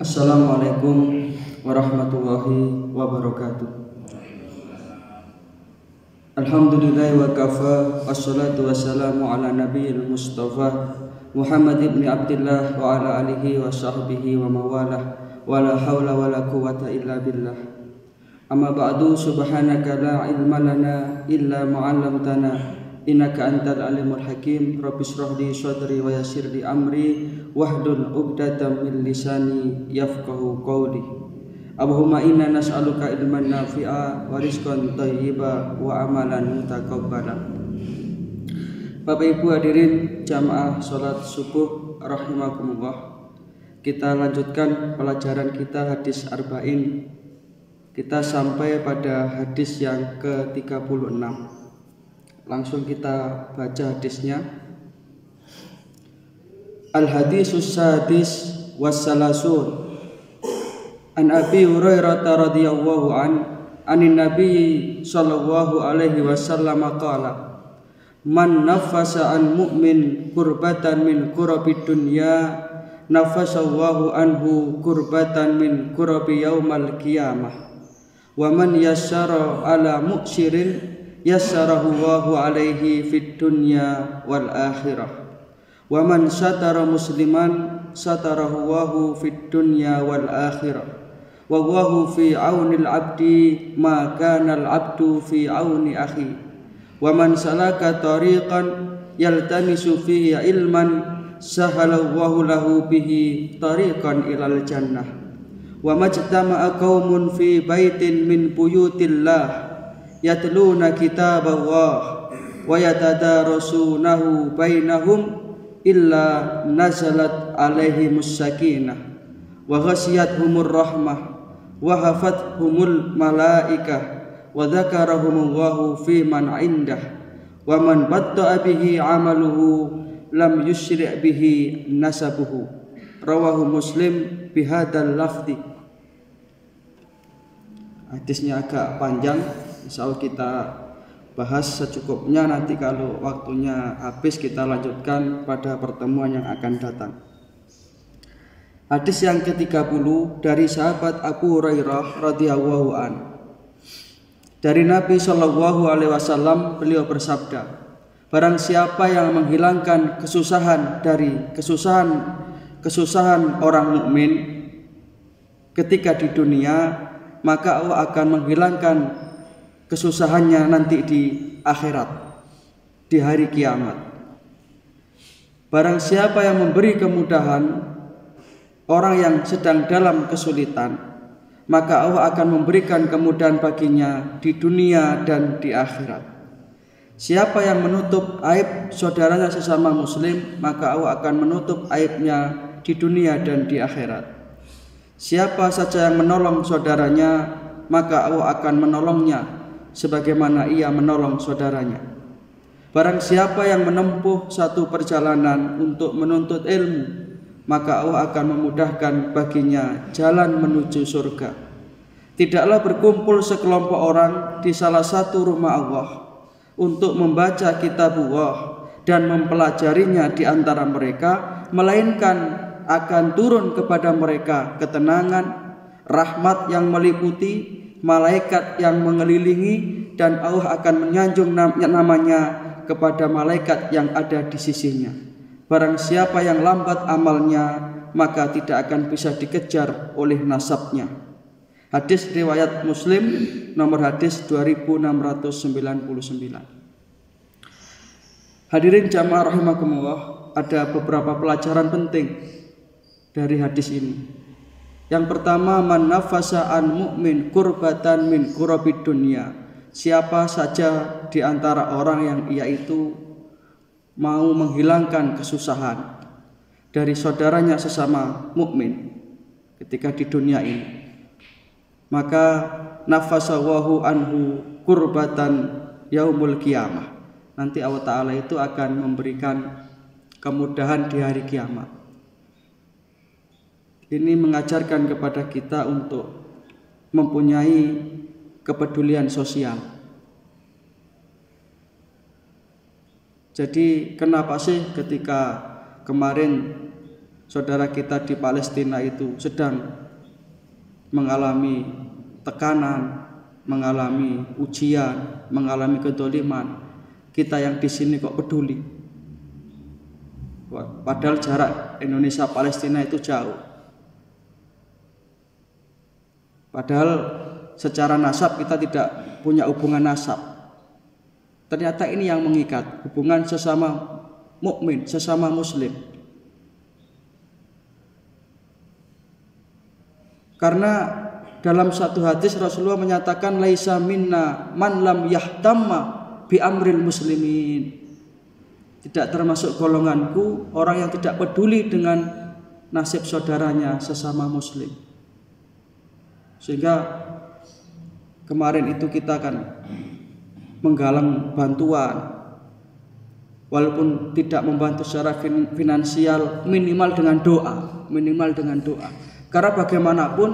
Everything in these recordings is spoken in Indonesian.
Assalamualaikum warahmatullahi wabarakatuh. Alhamdulillah wa kafa, wassalatu wassalamu ala nabiyil mustafa Muhammad ibn Abdillah wa ala alihi wa sahbihi wa mawalah, wa la hawla wa la quwata illa billah. Amma ba'du, subhanaka la ilma lana illa ma'allamtana innaka antal alimul hakim. Rabbi shrah li sadri wa yassir li amri wahdul 'uqdatam min lisani yafqahu qawli. Allahumma inna nas'aluka ilman nafi'a wa rizqan thayyiba wa amalan mutaqabbala. Bapak Ibu hadirin jamaah salat subuh rahimakumullah. Kita lanjutkan pelajaran kita hadis arba'in. Kita sampai pada hadis yang ke-36. Langsung kita baca hadisnya. Al-hadisus sadis wassalasun an Abi Hurairah radhiyallahu anin Nabi sallallahu alaihi wasallam qala man nafasa an mu'min kurbatan min kurabid dunya nafasallahu anhu kurbatan min kurabi yaumal qiyamah wa man yassara ala mu'sirin yassarahu Allahu alaihi fid dunya wal akhirah wa man satara musliman satarahu Allahu fid dunya wal akhirah wallahu fi aunil abdi ma kana al abdu fi auni akhi wa man salaka tariqan yaltamisu fihi ilman sahalallahu lahu bihi tariqan ilal jannah wa majtama'a qaumun fi baitin min buyutillah yatluna kitaballah wa yatadarasunahu bainahum illa nazalat alaihimus sakinah wa ghasiyatuhumur rahmah wa hafathumul malaikah wa dzakarahumullahu fi man indah wa man batta'a bihi amaluhu lam yusyri' bihi nasabuhu. Rawahu Muslim bihadzal lafzi. Hadisnya agak panjang, insyaallah kita bahas secukupnya, nanti kalau waktunya habis kita lanjutkan pada pertemuan yang akan datang. Hadis yang ke-30 dari sahabat Abu Hurairah radhiyallahu an. Dari Nabi sallallahu alaihi wasallam beliau bersabda, barang siapa yang menghilangkan kesusahan dari kesusahan orang mukmin ketika di dunia, maka Allah akan menghilangkan kesusahannya nanti di akhirat, di hari kiamat. Barang siapa yang memberi kemudahan orang yang sedang dalam kesulitan, maka Allah akan memberikan kemudahan baginya di dunia dan di akhirat. Siapa yang menutup aib saudaranya sesama muslim, maka Allah akan menutup aibnya di dunia dan di akhirat. Siapa saja yang menolong saudaranya, maka Allah akan menolongnya sebagaimana ia menolong saudaranya. Barang siapa yang menempuh satu perjalanan untuk menuntut ilmu, maka Allah akan memudahkan baginya jalan menuju surga. Tidaklah berkumpul sekelompok orang di salah satu rumah Allah untuk membaca kitabullah dan mempelajarinya di antara mereka, melainkan akan turun kepada mereka ketenangan, rahmat yang meliputi, malaikat yang mengelilingi, dan Allah akan menyanjung namanya kepada malaikat yang ada di sisinya. Barang siapa yang lambat amalnya, maka tidak akan bisa dikejar oleh nasabnya. Hadis riwayat Muslim, nomor hadis 2699. Hadirin jamaah rahimakumullah, ada beberapa pelajaran penting dari hadis ini. Yang pertama, man nafasa an mu'min kurbatan min kurabid dunya. Siapa saja di antara orang yang ia itu mau menghilangkan kesusahan dari saudaranya sesama mukmin ketika di dunia ini, maka nafasawahu anhu kurbatan yaumul qiyamah. Nanti Allah Ta'ala itu akan memberikan kemudahan di hari kiamat. Ini mengajarkan kepada kita untuk mempunyai kepedulian sosial. Jadi kenapa sih ketika kemarin saudara kita di Palestina itu sedang mengalami tekanan, mengalami ujian, mengalami kedoliman, kita yang di sini kok peduli? Padahal jarak Indonesia Palestina itu jauh. Padahal secara nasab kita tidak punya hubungan nasab. Ternyata ini yang mengikat, hubungan sesama mukmin, sesama muslim. Karena dalam satu hadis Rasulullah menyatakan laisa minna man lam yahtamma bi amril muslimin. Tidak termasuk golonganku orang yang tidak peduli dengan nasib saudaranya sesama muslim. Sehingga kemarin itu kita akan menggalang bantuan, walaupun tidak membantu secara finansial, minimal dengan doa. Karena bagaimanapun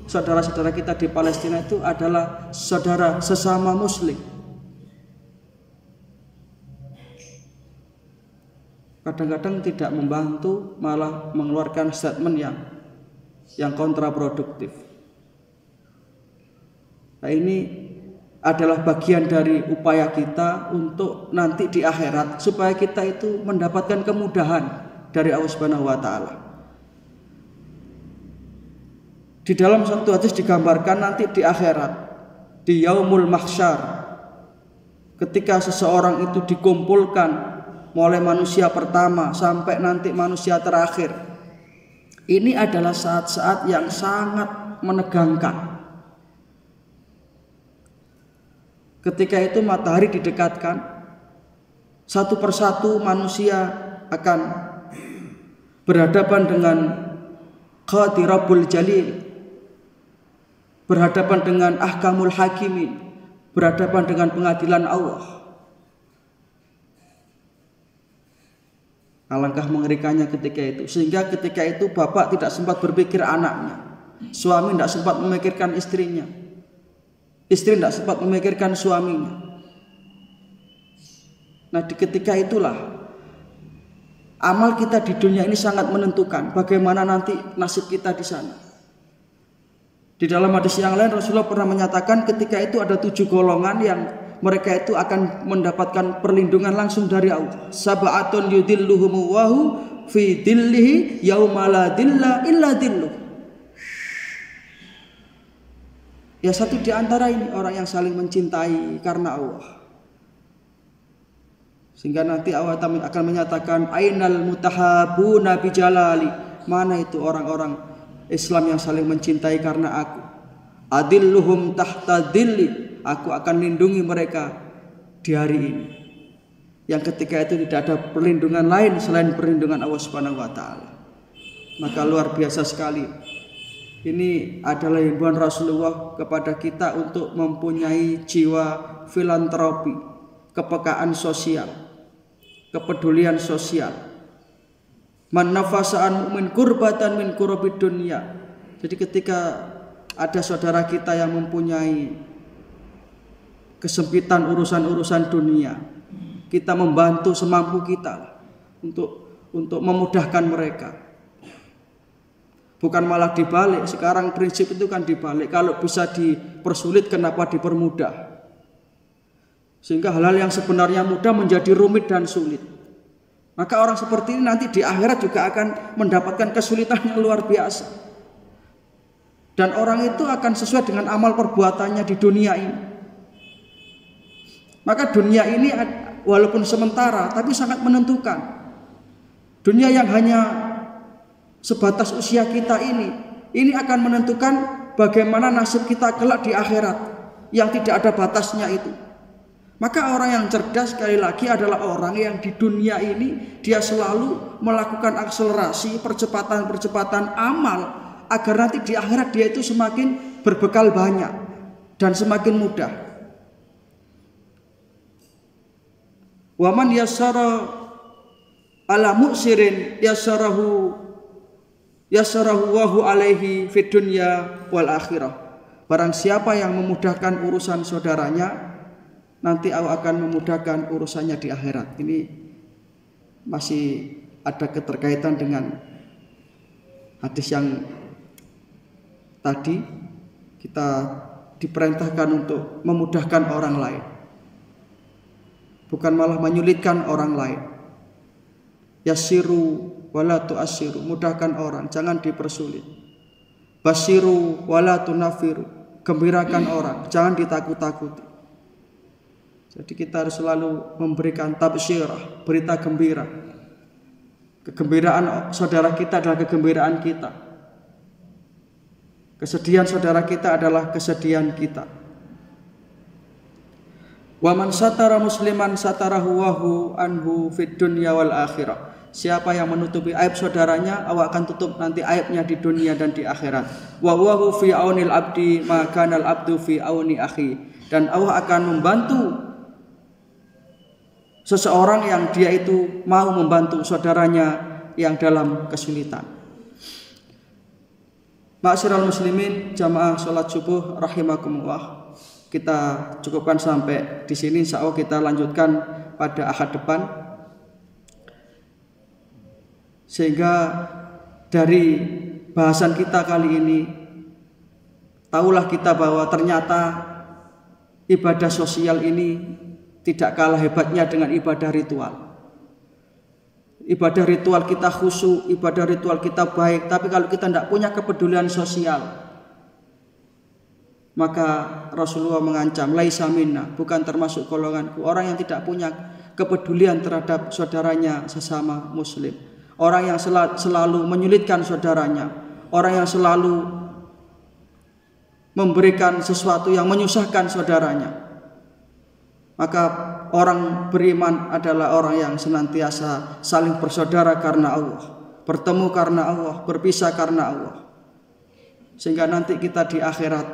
saudara-saudara kita di Palestina itu adalah saudara sesama muslim. Kadang-kadang tidak membantu, malah mengeluarkan statement yang kontraproduktif. Nah, ini adalah bagian dari upaya kita untuk nanti di akhirat supaya kita itu mendapatkan kemudahan dari Allah Subhanahu wa taala. Di dalam satu hadis digambarkan nanti di akhirat, di yaumul mahsyar, ketika seseorang itu dikumpulkan mulai manusia pertama sampai nanti manusia terakhir. Ini adalah saat-saat yang sangat menegangkan. Ketika itu matahari didekatkan, satu persatu manusia akan berhadapan dengan Qadi Rabbul Jalil, berhadapan dengan Ahkamul Hakimin, berhadapan dengan pengadilan Allah. Alangkah mengerikannya ketika itu, sehingga ketika itu bapak tidak sempat berpikir anaknya, suami tidak sempat memikirkan istrinya, istri tidak sempat memikirkan suaminya. Nah, di ketika itulah amal kita di dunia ini sangat menentukan bagaimana nanti nasib kita di sana. Di dalam hadis yang lain Rasulullah pernah menyatakan ketika itu ada 7 golongan yang mereka itu akan mendapatkan perlindungan langsung dari Allah. Sab'atun yudilluhumullahu fi dhillihi yauma la dhilla illa dhilluh. Ya, satu di antara ini orang yang saling mencintai karena Allah. Sehingga nanti Allah akan menyatakan ainal mutahabuna bi jalali. Mana itu orang-orang Islam yang saling mencintai karena aku? Adilluhum tahta dhilli. Aku akan lindungi mereka di hari ini. Yang ketika itu tidak ada perlindungan lain selain perlindungan Allah Subhanahu wa taala. Maka luar biasa sekali. Ini adalah himbauan Rasulullah kepada kita untuk mempunyai jiwa filantropi, kepekaan sosial, kepedulian sosial. Man nafasa an mu'min kurbatan min kurabid dunya. Jadi ketika ada saudara kita yang mempunyai kesempitan urusan-urusan dunia, kita membantu semampu kita untuk memudahkan mereka. Bukan malah dibalik. Sekarang prinsip itu kan dibalik. Kalau bisa dipersulit, kenapa dipermudah? Sehingga hal-hal yang sebenarnya mudah menjadi rumit dan sulit. Maka orang seperti ini nanti di akhirat juga akan mendapatkan kesulitan yang luar biasa. Dan orang itu akan sesuai dengan amal perbuatannya di dunia ini. Maka dunia ini walaupun sementara tapi sangat menentukan. Dunia yang hanya sebatas usia kita ini akan menentukan bagaimana nasib kita kelak di akhirat yang tidak ada batasnya itu. Maka orang yang cerdas sekali lagi adalah orang yang di dunia ini dia selalu melakukan akselerasi percepatan amal agar nanti di akhirat dia itu semakin berbekal banyak dan semakin mudah. Wa man yassara ala mu'sirin yassarahu wahu alaihi fid dunya wal akhirah. Barang siapa yang memudahkan urusan saudaranya, nanti Allah akan memudahkan urusannya di akhirat. Ini masih ada keterkaitan dengan Hadis yang tadi kita diperintahkan untuk memudahkan orang lain, bukan malah menyulitkan orang lain. Yassiru wala tu'assiru, mudahkan orang, jangan dipersulit. Basyiru wala tunafiru, gembirakan orang, jangan ditakut-takuti. Jadi kita harus selalu memberikan tabsyirah, berita gembira. Kegembiraan saudara kita adalah kegembiraan kita. Kesedihan saudara kita adalah kesedihan kita. Wa man satara musliman satarahu wahu anhu fid dunya wal akhirah. Siapa yang menutupi aib saudaranya, Allah akan tutup nanti aibnya di dunia dan di akhirat. Wa huwa fi aunil abdi ma kana al abdu fi auni akhi. Dan Allah akan membantu seseorang yang dia itu mau membantu saudaranya yang dalam kesulitan. Ma'asyiral muslimin, jamaah salat subuh rahimakumullah. Kita cukupkan sampai di sini, insyaallah kita lanjutkan pada Ahad depan. Sehingga dari bahasan kita kali ini, tahulah kita bahwa ternyata ibadah sosial ini tidak kalah hebatnya dengan ibadah ritual. Ibadah ritual kita khusyuk, ibadah ritual kita baik, tapi kalau kita tidak punya kepedulian sosial, maka Rasulullah mengancam, laisa minna, bukan termasuk golonganku. Orang yang tidak punya kepedulian terhadap saudaranya sesama muslim, orang yang selalu menyulitkan saudaranya, orang yang selalu memberikan sesuatu yang menyusahkan saudaranya, maka orang beriman adalah orang yang senantiasa saling bersaudara karena Allah, bertemu karena Allah, berpisah karena Allah, sehingga nanti kita di akhirat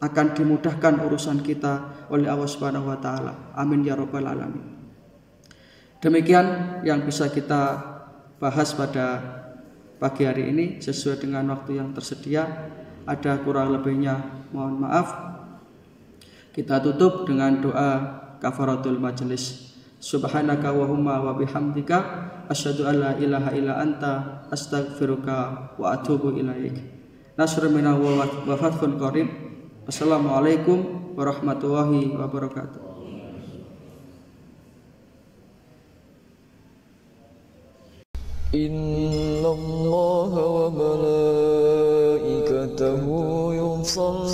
akan dimudahkan urusan kita oleh Allah Subhanahu wa taala. Amin ya rabbal alamin. Demikian yang bisa kita bahas pada pagi hari ini sesuai dengan waktu yang tersedia. Ada kurang lebihnya mohon maaf. Kita tutup dengan doa kafaratul majlis. Subhanaka wahumma wa bihamdika asyhadu an la ilaha illa anta astaghfiruka wa atubu ilaik. Nasrun minallahi wa fathun qarib. Assalamualaikum warahmatullahi wabarakatuh. Inna Allah wa malaikatahu yusalluna